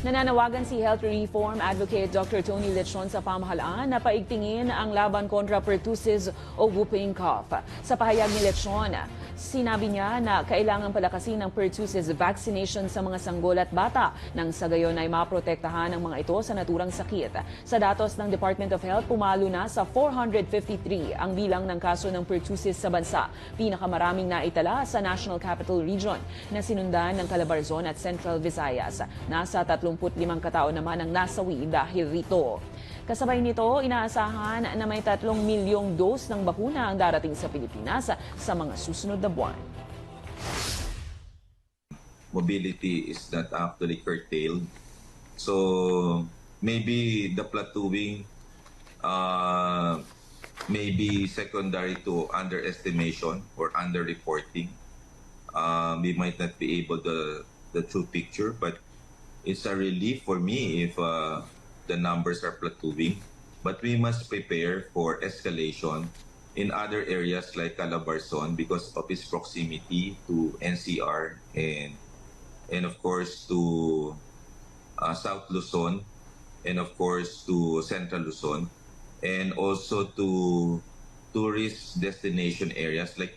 Nananawagan si Health Reform Advocate Dr. Tony Lechon sa pamahalaan na paigtingin ang laban kontra pertussis o whooping cough. Sa pahayag ni Lechon, sinabi niya na kailangan palakasin ang pertussis vaccination sa mga sanggol at bata nang sa gayon ay maprotektahan ang mga ito sa naturang sakit. Sa datos ng Department of Health, pumalo na sa 453 ang bilang ng kaso ng pertussis sa bansa. Pinakamaraming naitala sa National Capital Region na sinundan ng Calabarzon at Central Visayas. Nasa 35 katao naman ang nasawi dahil rito. Kasabay nito, inaasahan na may 3 milyong dose ng bakuna ang darating sa Pilipinas sa mga susunod na buwan. Mobility is not actually curtailed. So maybe the plateauing may be secondary to underestimation or underreporting. We might not be able to the true picture, but it's a relief for me if the numbers are plateauing. But we must prepare for escalation in other areas like Calabarzon because of its proximity to NCR and of course to South Luzon and of course to Central Luzon and also to tourist destination areas like